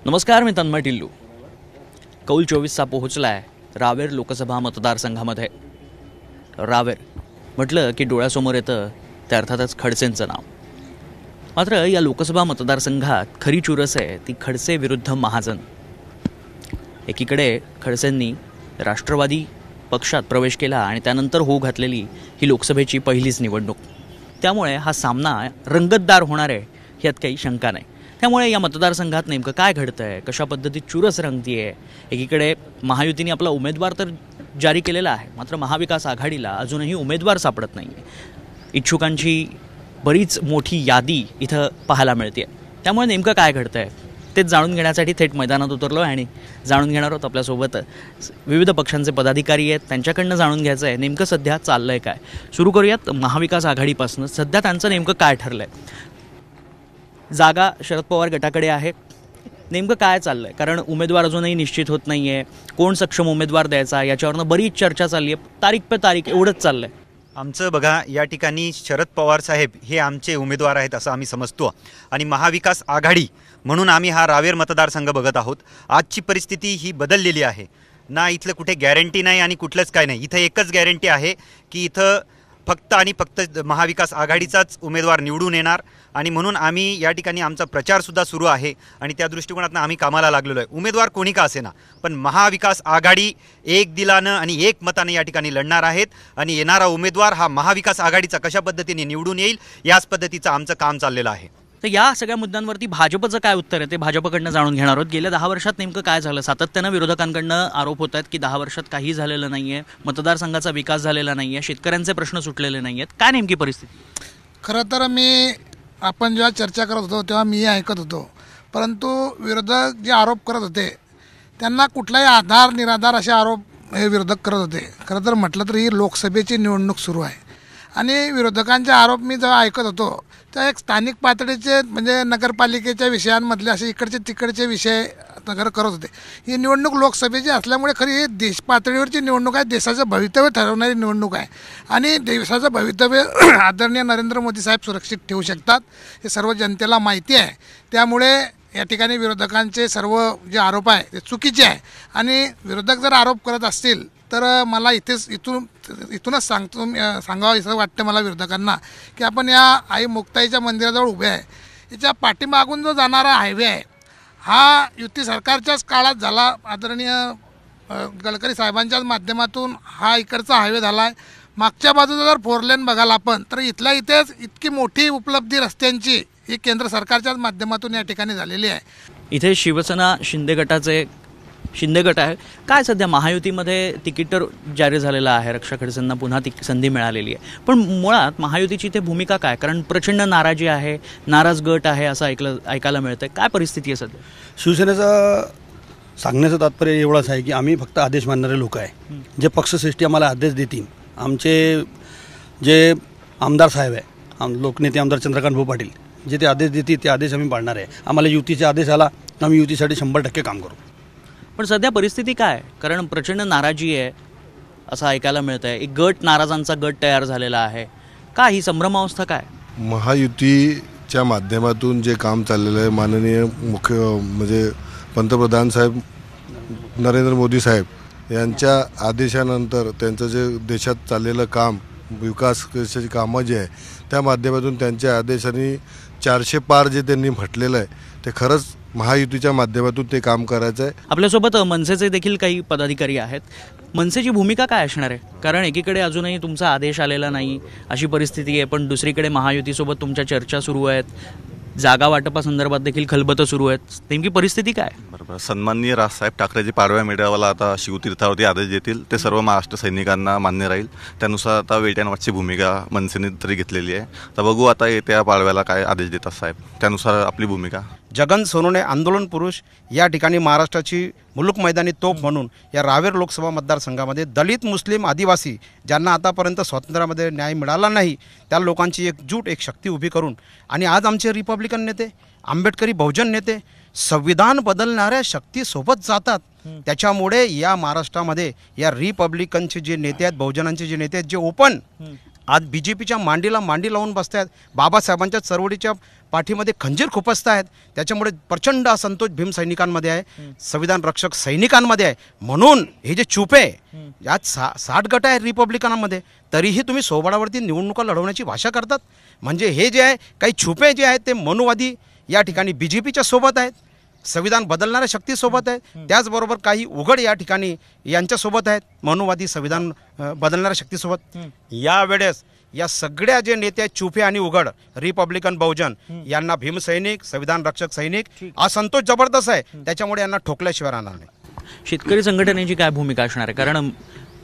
नमस्कार, मी तन्मय टिल्लू. कौल 24चा पोहोचला आहे रावेर लोकसभा मतदारसंघामध्ये. रावेर म्हटलं की डोळ्यासमोर येतं ते अर्थातच खडसेंचं नाव. मात्र या लोकसभा मतदारसंघात खरी चुरस आहे ती खडसे विरुद्ध महाजन. एकीकडे खडसेंनी राष्ट्रवादी पक्षात प्रवेश केला आणि त्यानंतर होऊ घातलेली ही लोकसभेची पहिलीच निवडणूक. त्यामुळे हा सामना रंगतदार होणार आहे यात काही शंका नाही. त्यामुळे या मतदारसंघात नेमकं काय घडतं आहे, कशा पद्धतीत चुरस रंगती आहे. एकीकडे महायुतीने आपला उमेदवार तर जारी केलेला आहे, मात्र महाविकास आघाडीला अजूनही उमेदवार सापडत नाही आहे. इच्छुकांची बरीच मोठी यादी इथं पाहायला मिळते. त्यामुळे नेमकं काय घडतं आहे तेच जाणून घेण्यासाठी थेट मैदानात उतरलो आहे आणि जाणून घेणार आहोत. आपल्यासोबत विविध पक्षांचे पदाधिकारी आहेत, त्यांच्याकडनं जाणून घ्यायचं आहे नेमकं सध्या चाललं आहे काय. सुरू करूयात महाविकास आघाडीपासून. सध्या त्यांचं नेमकं काय ठरलं आहे. जागा शरद पवार गटाकडे आहे. नेमकं काय चाललं आहे, कारण उमेदवार अजूनही निश्चित होत नाही आहे. कोण सक्षम उमेदवार द्यायचा याच्यावरनं बरीच चर्चा चालली आहे. तारीख पे तारीख एवढंच चाललं आहे. आमचं बघा, या ठिकाणी शरद पवार साहेब हे आमचे उमेदवार आहेत असं आम्ही समजतो आणि महाविकास आघाडी म्हणून आम्ही हा रावेर मतदारसंघ बघत आहोत. आजची परिस्थिती ही बदललेली आहे ना. इथलं कुठे गॅरंटी नाही आणि कुठलंच काय नाही. इथं एकच गॅरंटी आहे की इथं फक्त आणि फक्त महाविकास आघाडीचाच उमेदवार निवडून येणार आणि म्हणून आम्ही या ठिकाणी आमचा प्रचारसुद्धा सुरू आहे आणि त्या दृष्टिकोनातून आम्ही कामाला लागलेलो आहे. उमेदवार कोणी का असेना, पण महाविकास आघाडी एक दिलानं आणि एक मताने या ठिकाणी लढणार आहेत आणि येणारा उमेदवार हा महाविकास आघाडीचा कशा पद्धतीने निवडून येईल याच पद्धतीचं आमचं काम चाललेलं आहे. तर या सगळ्या मुद्द्यांवरती भाजपचं काय उत्तर आहे ते भाजपकडनं जाणून घेणार आहोत. गेल्या 10 वर्षात नेमकं काय झालं. सातत्यानं विरोधकांकडनं आरोप होत आहेत की 10 वर्षात काही झालेलं नाही आहे, मतदारसंघाचा विकास झालेला नाही आहे, शेतकऱ्यांचे प्रश्न सुटलेले नाही आहेत. काय नेमकी परिस्थिती. खरं तर आपण जेव्हा चर्चा करत होतो तेव्हा मी ऐकत होतो, परंतु विरोधक जे आरोप करत होते त्यांना कुठलाही आधार निराधार असे आरोप हे विरोधक करत होते. खरं तर म्हटलं तर ही लोकसभेची निवडणूक सुरू आहे आणि विरोधकांचे आरोप मी जेव्हा ऐकत होतो तेव्हा एक स्थानिक पातळीचे म्हणजे नगरपालिकेच्या विषयांमधले असे इकडचे तिकडचे विषय करत होते. ही निवडणूक लोकसभेची असल्यामुळे खरी ही देश पातळीवरची निवडणूक आहे. देशाचं भवितव्य ठरवणारी निवडणूक आहे आणि देशाचं भवितव्य आदरणीय नरेंद्र मोदी साहेब सुरक्षित ठेवू शकतात हे सर्व जनतेला माहिती आहे. त्यामुळे या ठिकाणी विरोधकांचे सर्व जे आरोप आहे ते चुकीचे आहे आणि विरोधक जर आरोप करत असतील तर मला इथूनच सांगावं असं वाटतं मला विरोधकांना की आपण या आई मुक्ताईच्या मंदिराजवळ उभे आहे. याच्या पाठीमागून जो जाणारा हायवे आहे हा युती सरकारच्याच काळात झाला. आदरणीय गडकरी साहेबांच्याच माध्यमातून हा इकडचा हायवे झाला आहे. मागच्या बाजूचा जर 4 लेन बघाल आपण तर इथेच इतकी मोठी उपलब्धी रस्त्यांची ही केंद्र सरकारच्याच माध्यमातून या ठिकाणी झालेली आहे. इथे शिवसेना शिंदे गट आहे. काय सध्या महायुतीमध्ये तिकीट तर जारी झालेलं आहे, रक्षा खडसेंना पुन्हा संधी मिळालेली आहे, पण मुळात महायुतीची इथे भूमिका काय. कारण प्रचंड नाराजी आहे, नाराज गट आहे असं ऐकायला मिळतं आहे. काय परिस्थिती आहे सध्या. शिवसेनेचं सांगण्याचं तात्पर्य एवढंच आहे की आम्ही फक्त आदेश मानणारे लोक आहे. जे पक्षश्रेष्ठी आम्हाला आदेश देतील, आमचे जे आमदार साहेब आहे, लोकनेते आमदार चंद्रकांत भाऊ पाटील जे ते आदेश देतील ते आदेश आम्ही पाळणार आहे. आम्हाला युतीचे आदेश आला आम्ही युतीसाठी 100% काम करू. पण सध्या परिस्थिती काय आहे, कारण प्रचंड नाराजी आहे असं ऐकायला मिळतं आहे. एक नाराजांचा गट तयार झालेला आहे. काय ही संभ्रमावस्था काय. महायुतीच्या माध्यमातून जे काम चाललेलं आहे, माननीय म्हणजे पंतप्रधान साहेब नरेंद्र मोदी साहेब यांच्या आदेशानंतर त्यांचं जे देशात चाललेलं काम, विकासाची कामं जे आहे त्या माध्यमातून त्यांच्या आदेशाने 400 पार जे त्यांनी म्हटलेलं आहे ते खरंच महायुतीच्या माध्यमातून ते काम करायचं आहे. आपल्यासोबत मनसेचे देखील काही पदाधिकारी आहेत. मनसेची भूमिका काय असणार आहे, कारण एकीकडे अजूनही तुमचा आदेश आलेला नाही अशी परिस्थिती आहे, पण दुसरीकडे महायुतीसोबत तुमच्या चर्चा सुरू आहेत, जागा वाटपासंदर्भात देखील खलबतं सुरू आहेत. नेमकी परिस्थिती काय. बरोबर. सन्माननीय राजसाहेब ठाकरेजी पाडव्या मेळाव्याला आता शिवतीर्थावरती आदेश देतील ते सर्व महाराष्ट्र सैनिकांना मान्य राहील. त्यानुसार आता वेट अँड वॉचची भूमिका मनसेने तरी घेतलेली आहे. तर बघू आता येत्या पाडव्याला काय आदेश देतात साहेब, त्यानुसार आपली भूमिका. जगन सोनवणे आंदोलन पुरुष या ठिकाणी महाराष्ट्राची मुलूक मैदानी तोफ म्हणून या रावेर लोकसभा मतदारसंघामध्ये दलित, मुस्लिम, आदिवासी ज्यांना आतापर्यंत स्वातंत्र्यामध्ये न्याय मिळाला नाही त्या लोकांची एकजूट, एक शक्ती उभी करून आणि आज आमचे रिपब्लिकन नेते, आंबेडकरी बहुजन नेते संविधान बदलणाऱ्या शक्तीसोबत जातात. त्याच्यामुळे या महाराष्ट्रामध्ये या रिपब्लिकनचे जे नेते आहेत, बहुजनांचे जे नेते आहेत, जे ओपन आज BJPच्या मांडीला मांडी लावून बसतायत, बाबासाहेबांच्या चळवळीच्या पाठीमध्ये खंजीर खुपसतायत. त्याच्यामुळे प्रचंड असंतोष भीमसैनिकांमध्ये आहे, संविधान रक्षक सैनिकांमध्ये आहे. म्हणून हे जे चूप आहे, यात 60 गट आहे रिपब्लिकनांमध्ये, तरीही तुम्ही सोबळावरती निवडणुका लढवण्याची भाषा करतात. म्हणजे हे जे आहे काही छुपे जे आहेत ते मनुवादी या ठिकाणी BJPच्या सोबत आहेत, संविधान बदलणाऱ्या शक्तीसोबत आहेत. त्याचबरोबर काही उघड या ठिकाणी यांच्यासोबत आहेत, मनुवादी संविधान बदलणाऱ्या शक्तीसोबत. यावेळेस या सगळ्या जे नेते आहेत चुफे आणि उघड, रिपब्लिकन बहुजन, यांना भीमसैनिक, संविधान रक्षक सैनिक असंतोष जबरदस्त आहे. त्याच्यामुळे यांना ठोकल्याशिवाय राहणार नाही. शेतकरी संघटनेची काय भूमिका असणार आहे? कारण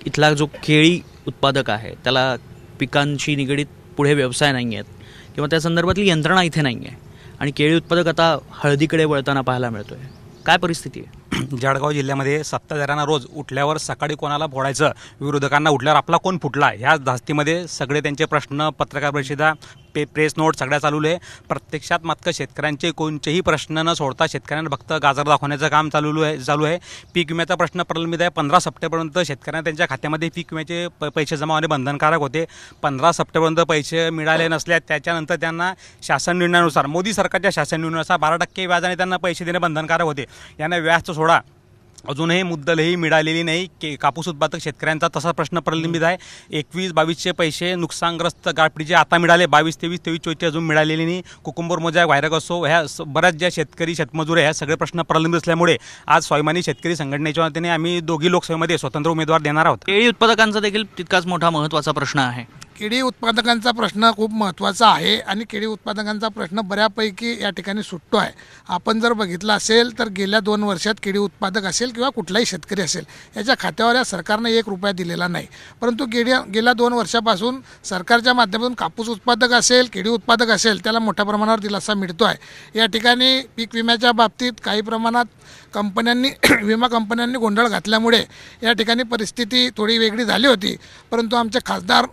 इथला जो केळी उत्पादक आहे त्याला पिकांशी निगडीत पुढे व्यवसाय नाही आहेत किंवा त्या संदर्भातली यंत्रणा इथे नाही आहे आणि केळी उत्पादक आता हळदीकडे वळताना पाहायला मिळतोय. काय परिस्थिती आहे? जळगाव जिल्ह्यामध्ये सत्ताधाऱ्यांना रोज उठल्यावर सकाळी कोणाला फोडायचं, विरोधकांना उठल्यावर आपला कोण फुटला, ह्या धास्तीमध्ये सगळे त्यांचे प्रश्न, पत्रकार परिषदा, प्रेस नोट सगळ्या चालू आहे. प्रत्यक्षात मात्र शेतकऱ्यांचे कोणतेही प्रश्न न सोडता शेतकऱ्यांना फक्त गाजर दाखवण्याचं काम चालू आहे. पीक विम्याचा प्रश्न प्रलंबित आहे. 15 सप्टेंबरपर्यंत शेतकऱ्यांना त्यांच्या खात्यामध्ये पीक विम्याचे पैसे जमा होणे बंधनकारक होते. 15 सप्टेंबरपर्यंत पैसे मिळाले नसल्यास त्याच्यानंतर त्यांना शासन निर्णयानुसार, मोदी सरकारच्या शासन निर्णयानुसार 12% व्याजाने त्यांना पैसे देणे बंधनकारक होते. यांना व्याज सोडा, अजूनही मुद्दलही मिळालेली नाही. कापूस उत्पादक शेतकऱ्यांचा तसा प्रश्न प्रलंबित आहे. 21-22चे पैसे नुकसानग्रस्त गाळपिटीचे आता मिळाले, 22-23-24 अजून मिळालेली नाही. कुकुंबर मोजा, व्हायरक असो, ह्या बऱ्याच ज्या शेतकरी शेतमजूर आहे ह्या सगळे प्रश्न प्रलंबित असल्यामुळे आज स्वाभिमानी शेतकरी संघटनेच्या वतीने आम्ही दोघी लोकसभेमध्ये स्वतंत्र उमेदवार देणार आहोत. केळी उत्पादकांचा देखील तितकाच मोठा महत्त्वाचा प्रश्न आहे. केळी उत्पादकांचा प्रश्न खूप महत्त्वाचा आहे आणि केळी उत्पादकांचा प्रश्न बऱ्यापैकी या ठिकाणी सुटतो आहे. आपण जर बघितलं असेल तर गेल्या 2 वर्षात केळी उत्पादक असेल किंवा कुठलाही शेतकरी असेल याच्या खात्यावर या सरकारने 1 रुपया दिलेला नाही. परंतु गेल्या 2 वर्षापासून सरकारच्या माध्यमातून कापूस उत्पादक असेल, केळी उत्पादक असेल, त्याला मोठ्या प्रमाणावर दिलासा मिळतो आहे. या ठिकाणी पीक विम्याच्या बाबतीत काही प्रमाणात विमा कंपन्यांनी गोंधळ घातल्यामुळे या ठिकाणी परिस्थिती थोडी वेगळी झाली होती. परंतु आमचे खासदार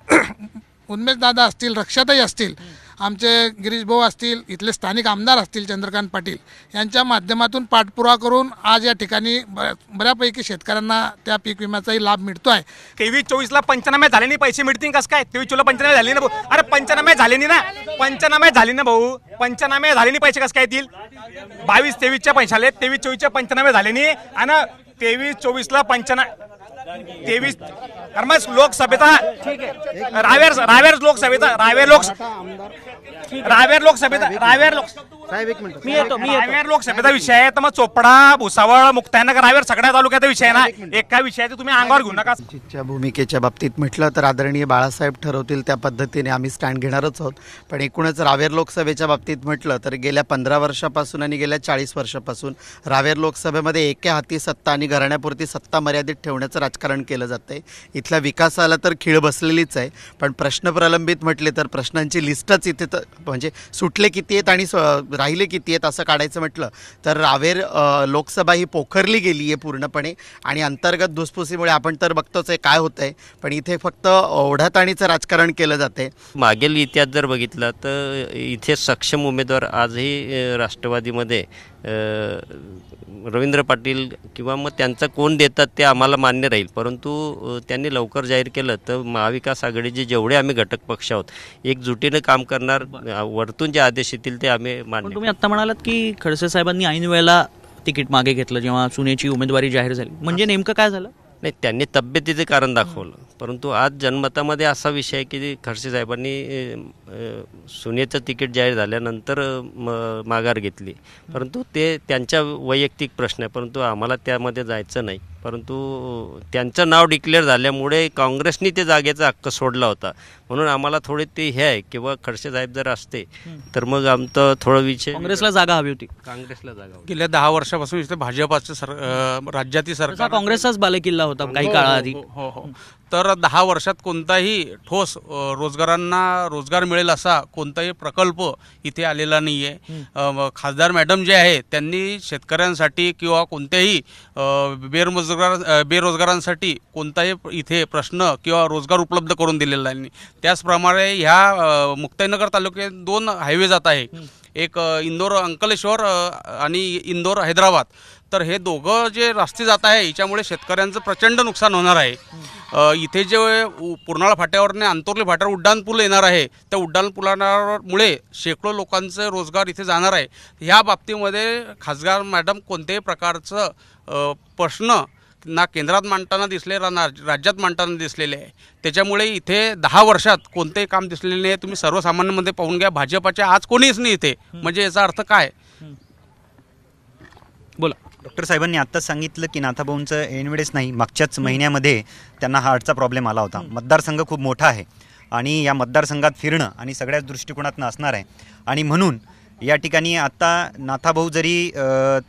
उन्मेषदादा असतील, रक्षाताई असतील, आमचे गिरीश भाऊ असतील, इथले स्थानिक आमदार असतील चंद्रकांत पाटील यांच्या माध्यमातून पाठपुरावा करून आज या ठिकाणी बऱ्यापैकी शेतकऱ्यांना त्या पीक विम्याचाही लाभ मिळतो आहे. 23-24ला पंचनामे झाले नाही, पैसे मिळतील कसं काय? 23-24ला पंचनामे झाले ना भाऊ. अरे पंचनामे झाले नाही ना, पंचनामे झाले ना भाऊ, पंचनामे झाले नाही, पैसे कसं काय येतील? 22-23च्या पैसे आले, 23-24चे पंचनामे झाले नाही आणि 23-24ला 23 लोकसभेचा रावेर लोकसभेचा विषय आहे. तर मग चोपडा, भुसावळ, मुक्ताईनगर, रावेर सगळ्या तालुक्याचा विषय आहे ना. एका विषयाचे तुम्ही अंगावर घेऊ नका. च्या भूमिकेच्या बाबतीत म्हटलं तर आदरणीय बाळासाहेब ठरवतील त्या पद्धतीने आम्ही स्टँड घेणारच आहोत. पण एकूणच रावेर लोकसभेच्या बाबतीत म्हटलं तर गेल्या 15 वर्षापासून आणि गेल्या 40 वर्षापासून रावेर लोकसभेमध्ये एके हाती सत्ता आणि घराण्यापुरती सत्ता मर्यादित ठेवण्याचं राजकारण केलं जातं आहे. इथल्या विकासाला तर खीळ बसलेलीच आहे. पण प्रश्न प्रलंबित म्हटले तर प्रश्नांची लिस्टच इथे म्हणजे सुटले किती आहेत आणि राहिले किती आहेत असं काढायचं म्हटलं तर रावेर लोकसभा ही पोखरली गेली आहे पूर्णपणे आणि अंतर्गत धुसफुसीमुळे आपण तर बघतोच आहे काय होतं आहे. पण इथे फक्त ओढाताणीचं राजकारण केलं जाते. मागील इतिहास जर बघितला तर इथे सक्षम उमेदवार आजही राष्ट्रवादीमध्ये रवींद्र पाटील किंवा मग त्यांचं कोण देतात ते आम्हाला मान्य राहील. परंतु त्यांनी लवकर जाहीर केलं तर महाविकास आघाडीचे जेवढे आम्ही घटक पक्ष आहोत एकजुटीनं काम करणार, वरतून जे आदेश येतील ते आम्ही मान्य. तुम्ही आत्ता म्हणालात की खडसे साहेबांनी ऐन वेळेला तिकीट मागे घेतलं जेव्हा सुनेची उमेदवारी जाहीर झाली, म्हणजे नेमकं काय झालं? नाही, त्यांनी तब्येतीचे कारण दाखवलं. परंतु आज जनमतामध्ये असा विषय आहे की खडसे साहेबांनी सुनेचं तिकीट जाहीर झाल्यानंतर माघार घेतली. परंतु ते त्यांचा वैयक्तिक प्रश्न आहे, परंतु आम्हाला त्यामध्ये जायचं नाही. परंतु त्यांचं नाव डिक्लेअर झाल्यामुळे काँग्रेसनी ते जागेचा हक्क सोडला होता. म्हणून आम्हाला थोडे ते हे आहे किंवा खडसे साहेब जर असते तर मग आमचं थोडं विषय काँग्रेसला जागा हवी होती. काँग्रेसला जागा होती. गेल्या 10 वर्षापासून इथे भाजपाचं राज्यातील सरकार काँग्रेसचाच बालेकिल्ला होता काही काळाआधी. हो. तर 10 वर्षात कोणताही ठोस रोजगारांना रोजगार मिळेल असा कोणताही प्रकल्प इथे आलेला नाही आहे. खासदार मॅडम जे आहे त्यांनी शेतकऱ्यांसाठी किंवा कोणत्याही बेरोजगारांसाठी कोणताही इथे प्रश्न किंवा रोजगार उपलब्ध करून दिलेला नाही. त्याचप्रमाणे ह्या मुक्ताईनगर तालुक्यात 2 हायवे जात आहे, एक इंदोर अंकलेश्वर आणि इंदोर हैदराबाद. तर हे दोघं जे रस्ते जात आहे याच्यामुळे शेतकऱ्यांचं प्रचंड नुकसान होणार आहे. इथे जे पुरनाळा फाट्यावरने अंतोर्ली फाट्यावर उड्डाणपूल येणार आहे, त्या उड्डाणपुलामुळे शेकडो लोकांचे रोजगार इथे जाणार आहे. ह्या बाबतीमध्ये खासदार मॅडम कोणत्याही प्रकारचं प्रश्न ना केंद्रात मांडताना दिसले ना राज्यात मांडताना दिसलेले आहे. त्याच्यामुळे इथे 10 वर्षात कोणतेही काम दिसलेले नाही. तुम्ही सर्वसामान्यांमध्ये पाहून घ्या, भाजपाचे आज कोणीच नाही इथे. म्हणजे याचा अर्थ काय? बोला. डॉक्टर साहेबांनी आत्ताच सांगितलं की नाथाभाऊंचं ऐनवेळेस नाही, मागच्याच महिन्यामध्ये त्यांना हार्टचा प्रॉब्लेम आला होता. मतदारसंघ खूप मोठा आहे आणि या मतदारसंघात फिरणं आणि सगळ्याच दृष्टिकोनातून असणार आहे. आणि म्हणून या ठिकाणी आत्ता नाथाभाऊ जरी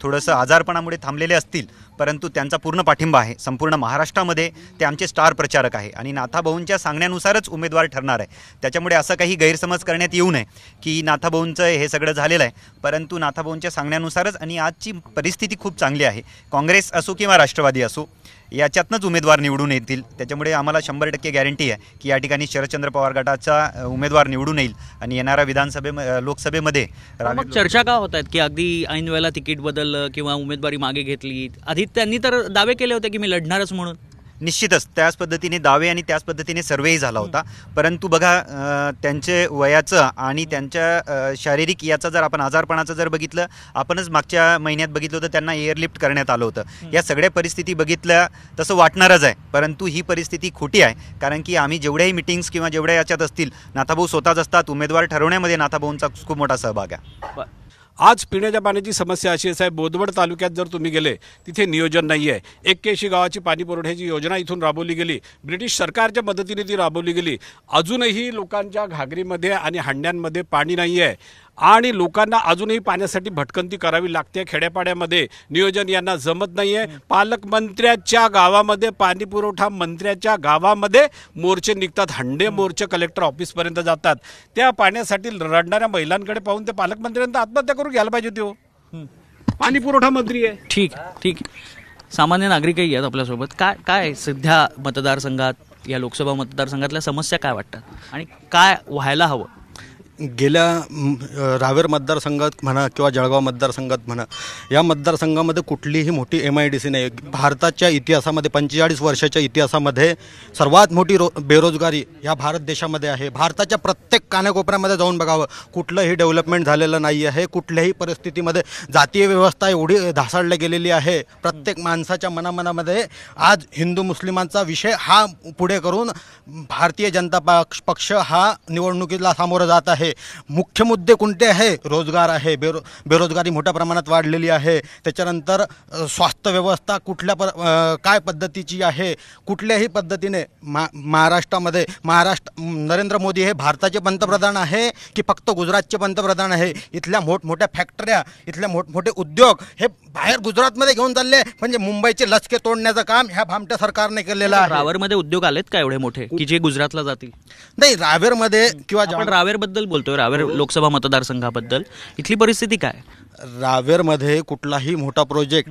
थोडंसं आजारपणामुळे थांबलेले असतील, परंतु त्यांचा पूर्ण पाठिंबा आहे. संपूर्ण महाराष्ट्रामध्ये ते आमचे स्टार प्रचारक आहे आणि नाथाभाऊंच्या सांगण्यानुसारच उमेदवार ठरणार आहे. त्याच्यामुळे असं काही गैरसमज करण्यात येऊ नये की नाथाभाऊंचं हे सगळं झालेलं आहे, परंतु नाथाभाऊंच्या सांगण्यानुसारच. आणि आजची परिस्थिती खूप चांगली आहे. काँग्रेस असो किंवा राष्ट्रवादी असो, याच्यातनंच उमेदवार निवडून येतील. त्याच्यामुळे आम्हाला 100% गॅरंटी आहे की या ठिकाणी शरदचंद्र पवार गटाचा उमेदवार निवडून येईल आणि येणाऱ्या लोकसभेमध्ये मग चर्चा का होत आहेत की अगदी ऐन वेळेला तिकीट बदललं किंवा उमेदवारी मागे घेतली? आधी त्यांनी तर दावे केले होते की मी लढणारच म्हणून. निश्चितच त्याच पद्धतीने दावे आणि त्याच पद्धतीने सर्वेही झाला होता. परंतु बघा, त्यांचे वयाचं आणि त्यांच्या शारीरिक याचा जर आपण आजारपणाचं जर बघितलं, आपणच मागच्या महिन्यात बघितलं होतं त्यांना एअरलिफ्ट करण्यात आलं होतं. या सगळ्या परिस्थिती बघितल्या तसं वाटणारच आहे, परंतु ही परिस्थिती खोटी आहे. कारण की आम्ही जेवढ्याही मिटिंग्स किंवा जेवढ्या याच्यात असतील, नाथाभाऊ स्वतःच असतात. उमेदवार ठरवण्यामध्ये नाथाभाऊंचा खूप मोठा सहभाग आहे. आज पिण्याच्या पाण्याची समस्या अशी आहे साहेब, बोदवड तालुक्यात जर तुम्ही गेले तिथे नियोजन नाही आहे. 81 गावाची पाणी पुरवठ्याची योजना इथून राबवली गेली, ब्रिटिश सरकारच्या मदतीने ती राबवली गेली. अजूनही लोकांच्या घागरीमध्ये आणि हांड्यांमध्ये पाणी नाही आहे आणि लोकांना अजूनही पाण्यासाठी भटकंती करावी लागते. खेड्यापाड्यामध्ये नियोजन यांना जमत नाही आहे. पालकमंत्र्याच्या गावामध्ये, पाणी पुरवठा मंत्र्याच्या गावामध्ये मोर्चे निघतात, हंडे मोर्चे कलेक्टर ऑफिसपर्यंत जातात. त्या पाण्यासाठी रडणाऱ्या महिलांकडे पाहून ते पालकमंत्र्यांना आत्महत्या करून घ्यायला पाहिजे. तो पाणी पुरवठा मंत्री आहे. ठीक. सामान्य नागरिकही आहेत आपल्यासोबत. काय सध्या मतदारसंघात, या लोकसभा मतदारसंघातल्या समस्या काय वाटतात आणि काय व्हायला हवं? गेल्या रावेर मतदारसंघात म्हणा किंवा जळगाव मतदारसंघात म्हणा, या मतदारसंघामध्ये कुठलीही मोठी MIDC नाही. भारताच्या इतिहासामध्ये 45 वर्षाच्या इतिहासामध्ये सर्वात मोठी बेरोजगारी या भारत देशामध्ये आहे. भारताच्या प्रत्येक कानाकोपऱ्यामध्ये जाऊन बघावं, कुठलंही डेव्हलपमेंट झालेलं नाही आहे. कुठल्याही परिस्थितीमध्ये जातीय व्यवस्था एवढी ढासळली गेलेली आहे. प्रत्येक माणसाच्या मनामध्ये आज हिंदू मुस्लिमांचा विषय हा पुढे करून भारतीय जनता पक्ष हा निवडणुकीला सामोरं जात आहे. मुख्य मुद्दे कोणते आहे? रोजगार आहे, बेरोजगारी मोठ्या प्रमाणात वाढलेली आहे. त्याच्यानंतर स्वास्थ्य व्यवस्था काय पद्धतीची आहे, कुठल्याही पद्धतीने महाराष्ट्रामध्ये नरेंद्र मोदी हे भारताचे पंतप्रधान आहे की फक्त गुजरातचे पंतप्रधान आहे? इथल्या मोठमोठ्या फॅक्टऱ्या, इथले मोठमोठे उद्योग हे बाहेर गुजरातमध्ये घेऊन चालले, म्हणजे मुंबईचे लचके तोडण्याचं काम ह्या भामट्या सरकारने केलेलं आहे. रावेरमध्ये उद्योग आलेत का एवढे मोठे की जे गुजरातला जातील? नाही, रावेरमध्ये किंवा आपण रावेरबद्दल बोलतोय, रावेर लोकसभा मतदारसंघाबद्दल. इथली परिस्थिती काय? रावेरमध्ये कुठलाही मोठा प्रोजेक्ट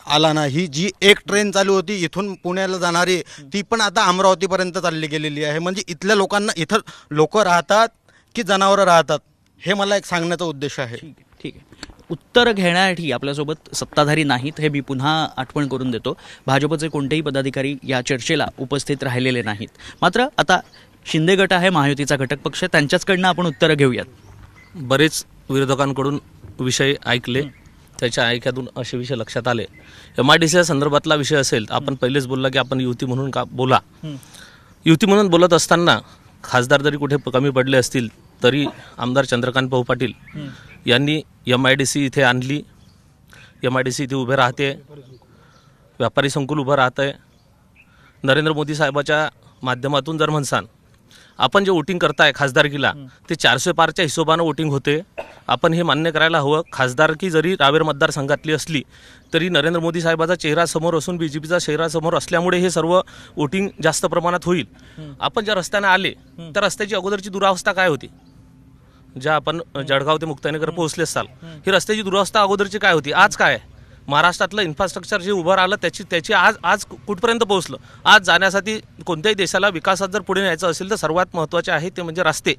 आला नाही. जी एक ट्रेन चालू होती इथून पुण्याला जाणारी, ती पण आता अमरावतीपर्यंत चालली गेलेली आहे. म्हणजे इथल्या लोकांना, इथं लोक राहतात की जनावरं राहतात, हे मला एक सांगण्याचा उद्देश आहे. ठीक आहे. उत्तर घेण्यासाठी आपल्यासोबत सत्ताधारी नाहीत, हे मी पुन्हा आठवण करून देतो. भाजपचे कोणतेही पदाधिकारी या चर्चेला उपस्थित राहिलेले नाहीत. मात्र आता शिंदे गट आहे, महायुतीचा घटक पक्ष, त्यांच्याचकडनं आपण उत्तरं घेऊयात. बरेच विरोधकांकडून विषय ऐकले, त्याच्या ऐक्यातून असे विषय लक्षात आले. MIDC संदर्भातला विषय असेल, आपण पहिलेच बोलला की आपण युती म्हणून का बोला. युती म्हणून बोलत असताना खासदार जरी कुठे कमी पडले असतील तरी आमदार चंद्रकांत भाऊ पाटील यांनी MIDC इथे आणली. MIDC इथे उभे राहते, व्यापारी संकुल उभं राहतं. नरेंद्र मोदी साहेबाच्या माध्यमातून जर म्हणसान, आपण जे वोटिंग करताय खासदारकीला ते 400 पारच्या हिशोबानं वोटिंग होते. आपण हे मान्य करायला हवं. खासदारकी जरी रावेर मतदारसंघातली असली तरी नरेंद्र मोदी साहेबाचा चेहरा समोर असून BJPचा चेहरा समोर असल्यामुळे हे सर्व वोटिंग जास्त प्रमाणात होईल. आपण ज्या रस्त्याने आले त्या रस्त्याची अगोदरची दुरावस्था काय होती? ज्या आपण जळगाव ते मुक्ताईनगर पोहोचले असाल, ही रस्त्याची दुरावस्था अगोदरची काय होती? आज काय आहे? महाराष्ट्रातलं इन्फ्रास्ट्रक्चर जे उभं राहिलं त्याची आज कुठपर्यंत पोहोचलं? आज जाण्यासाठी कोणत्याही देशाला विकासात जर पुढे न्यायचं असेल तर सर्वात महत्त्वाचे आहे ते म्हणजे रस्ते.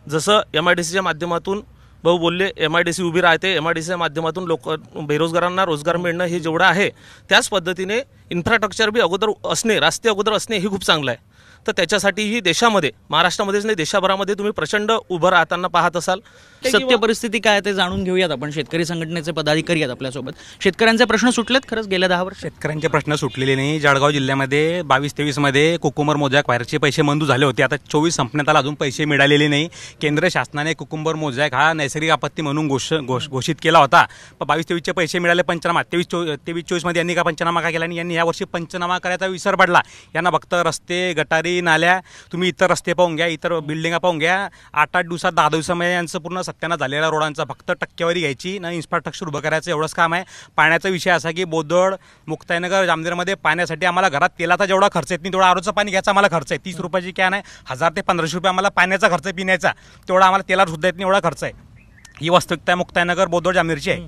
जसं MIDCच्या माध्यमातून भाऊ बोलले MIDC उभी राहते, MIDCच्या माध्यमातून बेरोजगारांना रोजगार मिळणं हे जेवढं आहे त्याच पद्धतीने इन्फ्रास्ट्रक्चर बी अगोदर असणे, रस्ते अगोदर असणे हे खूप चांगलं आहे. तर त्याच्यासाठीही देशामध्ये, महाराष्ट्रामध्येच नाही देशाभरामध्ये तुम्ही प्रचंड उभं राहताना पाहत असाल. सत्य परिस्थिती काय ते जाणून घेऊयात आपण. शेतकरी संघटनेचे पदाधिकारी आहेत आपल्यासोबत. शेतकऱ्यांचे प्रश्न सुटलेत खरंच गेल्या 10 वर्ष? शेतकऱ्यांचे प्रश्न सुटलेले नाही. जळगाव जिल्ह्यामध्ये 22-23 मध्ये कुकुंबर मोजॅक व्हायरसचे पैसे मंजूर झाले होते. आता 24 संपण्यात आला, अजून पैसे मिळालेले नाही. केंद्र शासनाने कुकुंबर मोजॅक हा नैसर्गिक आपत्ती म्हणून घोषित केला होता. पण 22-23चे पैसे मिळाले. पंचनामा 23-24 मध्ये यांनी का पंचनामा का केला आणि यांनी यावर्षी पंचनामा करायचा विसर पडला. यांना फक्त रस्ते, गटारी, नाल्या, तुम्ही इतर रस्ते पाहून घ्या, इतर बिल्डिंगा पाहून घ्या. 8-8 दिवसात 10 दिवसामध्ये यांचं पूर्ण सत्यानाश झालेल्या रोडांचा फक्त टक्केवारी घ्यायची ना, इन्फ्रास्ट्रक्चर उभं करायचं एवढंच काम आहे. पाण्याचा विषय असा की बोदड, मुक्ताईनगर, जामनेरमध्ये पाण्यासाठी आम्हाला घरात तेलाचा जेवढा खर्च येत नाही तेवढा आरोचं पाणी घ्यायचा आम्हाला खर्च आहे. 30 रुपयाची कॅन आहे, 1000 ते 1500 रुपये आम्हाला पाण्याचा खर्च पिण्याचा, तेवढा आम्हाला तेलात सुद्धा येत नाही एवढा खर्च आहे. ही वास्तविकता आहे मुक्ताईनगर, बोदड, जामनेरची आहे.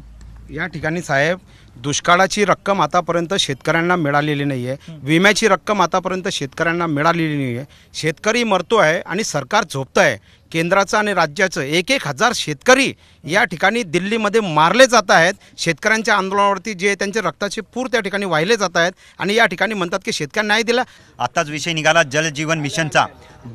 या ठिकाणी साहेब दुष्काळाची रक्कम आतापर्यंत शेतकऱ्यांना मिळालेली नाही आहे, विम्याची रक्कम आतापर्यंत शेतकऱ्यांना मिळालेली नाही आहे. शेतकरी मरतो आहे आणि सरकार झोपतं आहे. केंद्राचं आणि राज्याचं 1,000 शेतकरी या ठिकाणी दिल्लीमध्ये मारले जात आहेत. शेतकऱ्यांच्या आंदोलनावरती जे त्यांचे रक्ताचे पूर त्या ठिकाणी वाहिले जात आहेत आणि या ठिकाणी म्हणतात की शेतकऱ्यांना नाही दिला. आत्ताच विषय निघाला जल जीवन मिशनचा.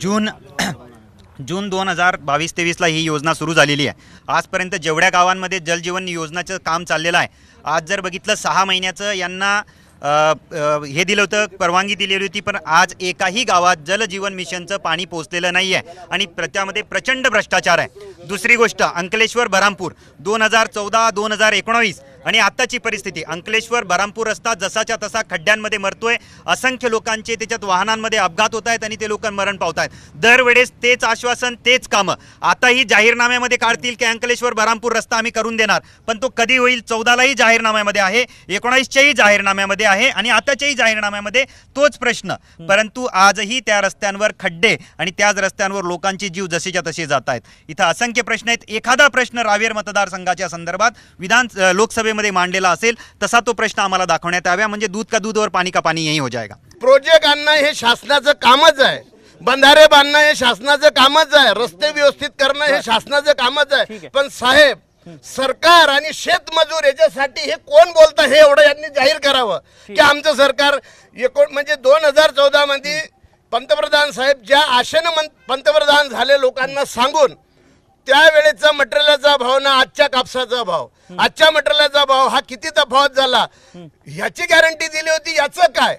जून 2022-23ला ही योजना सुरू झालेली आहे. आजपर्यंत जेवढ्या गावांमध्ये जलजीवन योजनाचं काम चाललेलं आहे, आज जर बघितलं 6 महिन्याचं यांना हे दिलं होतं, परवानगी दिलेली होती, पण आज एकाही गावात जलजीवन मिशनचं पाणी पोहोचलेलं नाही आहे आणि त्यामध्ये प्रचंड भ्रष्टाचार आहे. दुसरी गोष्ट, अंकलेश्वर बऱ्हामपूर 2014-2019 आणि आत्ताची परिस्थिती, अंकलेश्वर बऱ्हामपूर रस्ता जसाच्या तसा खड्ड्यांमध्ये मरतोय. असंख्य लोकांचे त्याच्यात वाहनांमध्ये अपघात होत आहेत आणि ते लोक मरण पावत आहेत. दरवेळेस तेच आश्वासन, तेच कामं. आताही जाहीरनाम्यामध्ये काढतील की अंकलेश्वर बऱ्हामपूर रस्ता आम्ही करून देणार, पण तो कधी होईल? 14लाही जाहीरनाम्यामध्ये आहे, 19च्याही जाहीरनाम्यामध्ये आहे आणि आताच्याही जाहीरनाम्यामध्ये तोच प्रश्न. परंतु आजही त्या रस्त्यांवर खड्डे आणि त्याच रस्त्यांवर लोकांचे जीव जसेच्या तसे जात आहेत. इथं असंख्य प्रश्न आहेत. एखादा प्रश्न रावेर मतदारसंघाच्या संदर्भात लोकसभेमध्ये मांडलेला असेल तसा तो प्रश्न आम्हाला दाखवण्यात यावा, म्हणजे दूध का दूध और पाणी का पाणी यही हो जाएगा. प्रोजेक्ट आणणं हे शासनाचं कामच आहे, बंधारे बांधणं हे शासनाचं कामच आहे, रस्ते व्यवस्थित करणं हे शासनाचं कामच आहे. पण साहेब, सरकार आणि शेतमजूर याच्यासाठी हे कोण बोलतं हे एवढं यांनी जाहीर करावं की आमचं सरकार म्हणजे 2014 मध्ये पंतप्रधान साहेब ज्या आशेनं पंतप्रधान झाले लोकांना सांगून, त्यावेळेचा मटेरियलचा भाव ना आजच्या कापसाचा भाव, आजच्या मटेरियलचा भाव हा किती तफावत झाला ह्याची गॅरंटी दिली होती. याचं काय?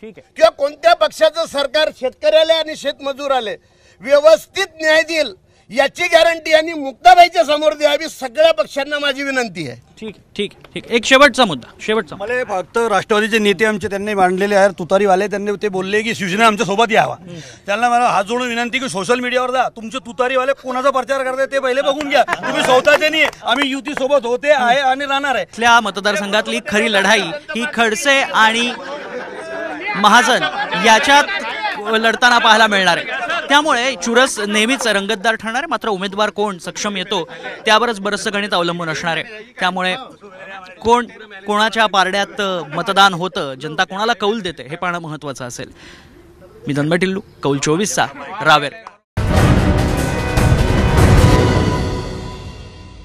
ठीक आहे, किंवा कोणत्या पक्षाचं सरकार शेतकऱ्याला आणि शेतमजूराले व्यवस्थित न्याय देईल याची गॅरंटी यांनी मुक्ताबाईच्या समोर द्यावी. सगळ्या पक्षांना माझी विनंती आहे. ठीक ठीक ठीक. एक शेवटचा मुद्दा. मला फक्त राष्ट्रवादीचे नेते आमचे त्यांनी मांडलेले आहेत, तुतारीवाले, त्यांनी ते बोलले की शिवसेना आमच्या सोबत यावा. त्यांना मला हात जोडून विनंती की सोशल मीडियावर जा, तुमचे तुतारीवाले कोणाचा प्रचार करताय ते पहिले बघून घ्या. तुम्ही स्वतःचे नाही, आम्ही युती सोबत होते, आहे आणि राहणार आहे. इथल्या मतदारसंघातली खरी लढाई ही खडसे आणि महाजन याच्यात लढताना पाहायला मिळणार आहे. त्यामुळे चुरस नेहमीच रंगतदार ठरणार आहे. मात्र उमेदवार कोण सक्षम येतो त्यावरच बरंचसं गणित अवलंबून असणार आहे. त्यामुळे कोणाच्या पारड्यात मतदान होतं, जनता कोणाला कौल देते हे पाहणं महत्त्वाचं असेल. मी धनबटिल्लू, कौल 24चा, रावेर.